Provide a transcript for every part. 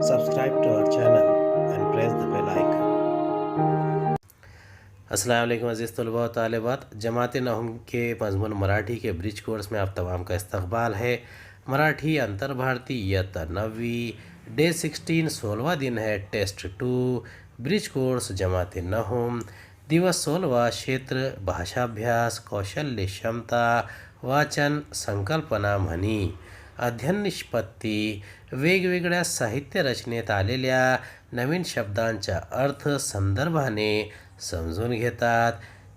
Subscribe to our channel and press the bell icon. अस्सलाम वालेकुम अज़ीज़ तलबा व तालिबात। जमात नहम के मज़मून मराठी के ब्रिज कोर्स में आप तमाम का इस्तकबाल है। मराठी अंतर भारतीयत 9वीं डे 16 16वां दिन है। टेस्ट 2 ब्रिज कोर्स जमात नहम दिवस 16वां। क्षेत्र भाषाभ्यास कौशल्य क्षमता वाचन संकल्पना म्हणी अध्ययन निष्पत्ती वेगवेगळ्या साहित्य रचनेत आलेल्या नवीन शब्दांच्या अर्थ संदर्भाने समजून घेतात,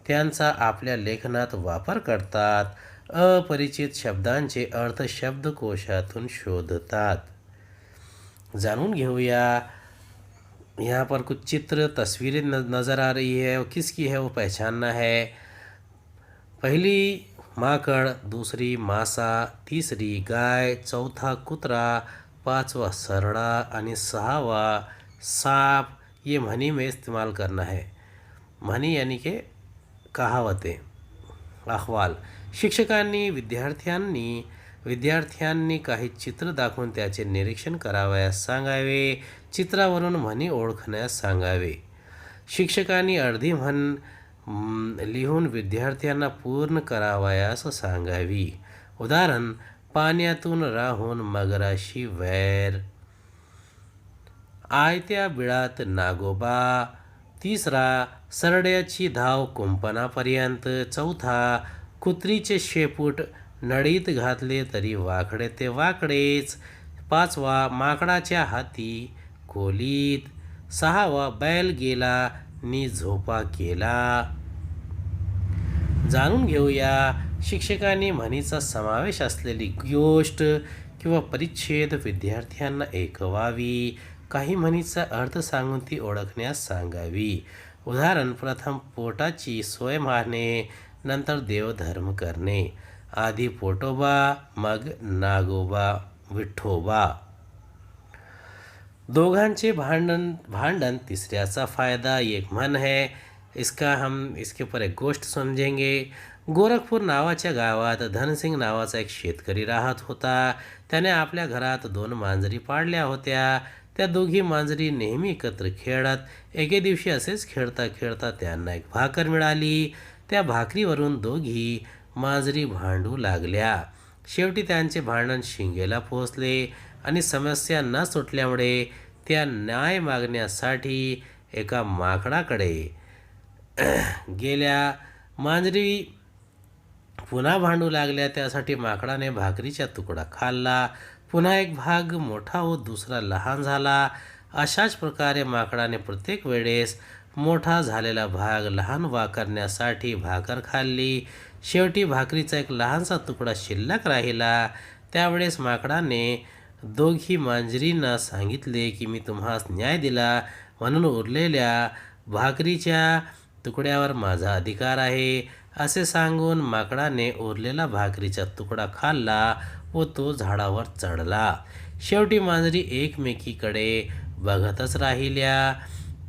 त्यांचा आपल्या लेखनात वापर करतात, अपरिचित शब्दांचे अर्थ शब्दकोशातून शोधतात। जानून घेऊया। यहाँ पर कुछ चित्र तस्वीरें नज़र आ रही है, वो किसकी है वो पहचानना है। पहली माकड़, दूसरी मासा, तीसरी गाय, चौथा कुत्रा, पांचवा सरड़ा आणि सहावा सांप। ये म्हणी में इस्तेमाल करना है। म्हणी यानी के कहावतें, अहवाल। शिक्षकांनी विद्यार्थ्यांनी काही चित्र दाखवून त्याचे निरीक्षण करावयास सांगावे, चित्रावरून म्हणी ओळखण्यास सांगावे। शिक्षकांनी अर्धी म्हण लिहून विद्यार्थ्यांना पूर्ण करावयास सांगावी। उदाहरण, पाण्यातून राहून मगराशी वैर, आयत्या बिळात नागोबा। तिसरा, सरड्याची धाव कुंपणापर्यंत। चौथा, कुत्रीचे शेपूट नळीत घातले तरी वाकडे ते वाकडेच। पाचवा, माकडाच्या हाती खोलीत। सहावा, बैल गेला नी झोपा केला। जाणून घेऊया। शिक्षकांनी म्हणीचा समावेश असलेली गोष्ट किंवा परिच्छेद विद्यार्थ्यांना ऐकवावी। काही म्हणीचा अर्थ सांगून ती ओळखण्यास सांगावी। उदाहरण, प्रथम पोटाची सोय मारणे, नंतर देवधर्म करणे। आधी पोटोबा मग नागोबा विठोबा। दोघांचे भांडन तिसऱ्याचा फायदा। एक म्हण है, इसके ऊपर एक गोष्ट समझेंगे। गोरखपूर नावाच्या गावात धनसिंग नावाचा एक शेतकरी राहत होता। त्याने आपल्या घरात 2 मांजरी पाळल्या होत्या। त्या दोघी मांजरी नेहमी एकत्र खेळत. एके दिवशी असेच खेळता खेळता त्यांना एक भाकर मिळाली। त्या भाकरीवरून दोघी मांजरी भांडू लागल्या। शेवटी त्यांचे भांडण शिंगेला पोहोचले आणि समस्या न सुटल्यामुळे त्या न्याय मागण्यासाठी एका माकडाकडे गेल्या। मांजरी पुन्हा भांडू लागल्या, त्यासाठी माकडाने भाकरीचा तुकडा खाल्ला। पुन्हा एक भाग मोठा व दुसरा लहान झाला। अशाच प्रकारे माकडाने प्रत्येक वेळेस मोठा झालेला भाग लहान करण्यासाठी भाकर खाल्ली। शेवटी भाकरीचा एक लहानसा तुकडा शिल्लक राहिला। त्यावेळेस माकडाने दोघी मांजरींना सांगितले की मी तुम्हास न्याय दिला म्हणून उरलेल्या भाकरीच्या तुकड्यावर माझा अधिकार आहे। असे सांगून माकडाने उरलेला भाकरीचा तुकडा खाल्ला व तो झाडावर चढला। शेवटी मांजरी एकमेकीकडे बघतच राहिल्या।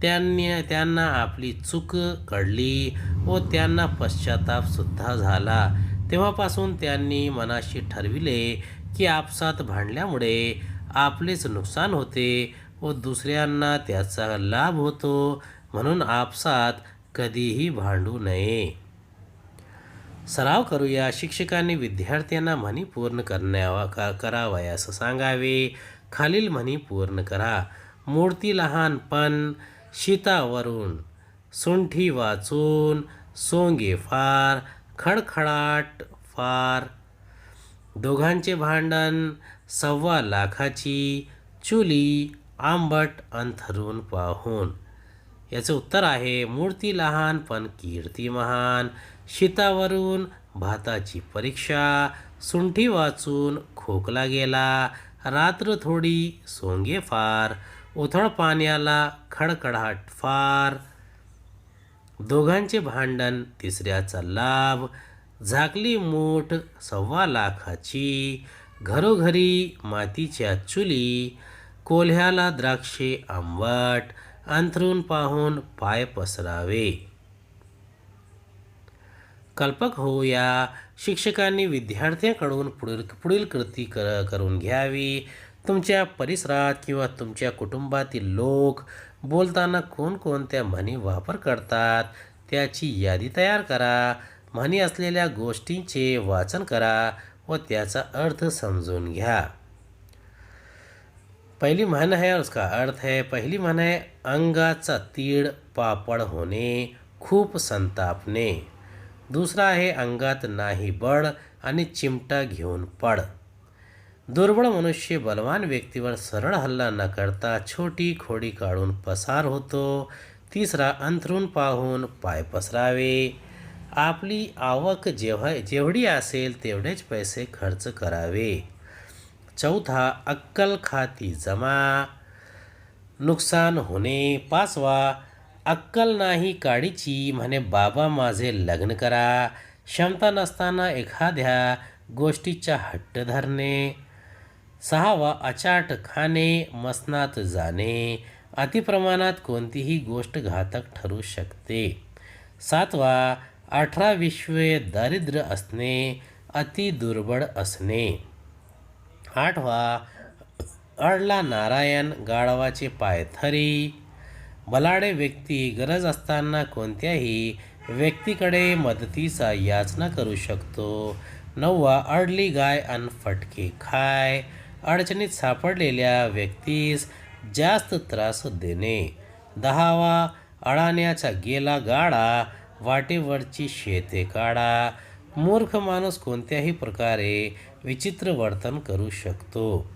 त्यांना आपली चूक कळली व त्यांना पश्चाताप सुद्धा झाला। तेव्हापासून त्यांनी मनाशी ठरविले की आपसात भांडल्यामुळे आपलेच नुकसान होते व दुसऱ्यांना त्याचा लाभ होतो, म्हणून आपसात कधीही भांडू नये। सराव करूया। शिक्षकांनी विद्यार्थ्यांना म्हणी पूर्ण करावयास सांगावे। खालील म्हणी पूर्ण करा। मूर्ती लहानपण, शीतावरून, सुंठी वाचून, सोंगे फार, खडखडाट फार, दोघांचे भांडण, 1.25 लाखाची, चुली, आंबट अंथरून पाहून। याचे उत्तर आहे मूर्ती लहान पण कीर्ती महान, शीतावरून भाताची परीक्षा, सुंठी वाचून खोकला गेला, रात्र थोडी सोंगे फार, उथळ पाण्याला खडखडाट फार, दोघांचे भांडण तिसऱ्याचा लाभ, झाकली मूठ 1.25 लाखाची, घरोघरी मातीच्या चुली, कोल्ह्याला द्राक्षे आंबट, अंथरून पाहून पाय पसरावे। कल्पक होऊया। शिक्षकांनी विद्यार्थ्यांकडून पुढील कृती करून घ्यावी। तुमच्या परिसरात किंवा तुमच्या कुटुंबातील लोक बोलताना कोणकोणत्या म्हणी वापर करतात त्याची यादी तयार करा. म्हणी असलेल्या गोष्टींचे वाचन करा व त्याचा अर्थ समजून घ्या. पहली म्हण है और उसका अर्थ है. पहली म्हण है अंगाचा तीळ पापड होणे, खूप संतापणे. दूसरा आहे अंगात नाही बळ आणि चिमटा घेऊन पड. दुर्बळ मनुष्य बलवान व्यक्तीवर सरळ हल्ला न करता छोटी खोडी काढून पसार होतो. तिसरा अंथरूण पाहून पाय पसरावे. आपली आवक जेवढी असेल तेवढेच पैसे खर्च करावे. चौथा अक्कल खाती जमा, नुकसान होणे. पाचवा अक्कल नाही काडीची म्हणे बाबा माझे लग्न करा. क्षमता नसताना एखाद्या गोष्टीचा हट्ट धरणे. सहावा अचाट खाणे, मसनात जाणे. अतिप्रमाणात कोणतीही गोष्ट घातक ठरू शकते. सातवा 18 दारिद्र्य असणे, अति दुर्बळ असणे. आठवा अडला नारायण, गाढवाचे पाय थरी. बलाढ्य व्यक्ती गरज असताना कोणत्याही व्यक्तीकडे मदतीचा याचना करू शकतो. नववा अडली गाय अन फटके खाय, अडचणीत सापडलेल्या व्यक्तीस जास्त त्रास देणे. दहावा अडाण्याचा गेला गाडा, वाटेवरची शेते काढा. मूर्ख माणूस कोणत्याही प्रकारे विचित्र वर्तन करू शकतो.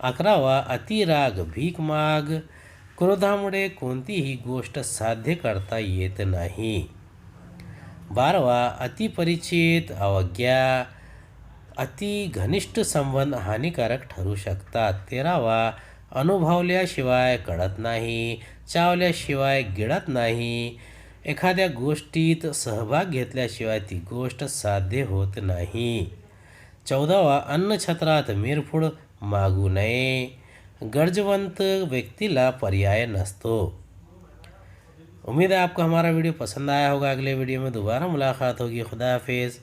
11वा अतिराग भीक माग, क्रोधामुळे कोणतीही गोष्ट साध्य करता येत नाही. 12वा अतिपरिचित अवज्ञा, अति घनिष्ठ संबंध हानिकारक ठरू शकतात. 13वा अनुभवल्याशिवाय कळत नाही, चावल्याशिवाय गिळत नाही. एखाद्या गोष्टीत सहभाग घेतल्याशिवाय ती गोष्ट साध्य होत नाही. 14वा अन्नछत्रात मिरपूड मागू नये, गरजवंत व्यक्तीला पर्याय नसतो. उम्मीद है आपको हमारा वीडियो पसंद आया होगा. अगले वीडियो में दोबारा मुलाकात होगी. खुदा हाफिज़.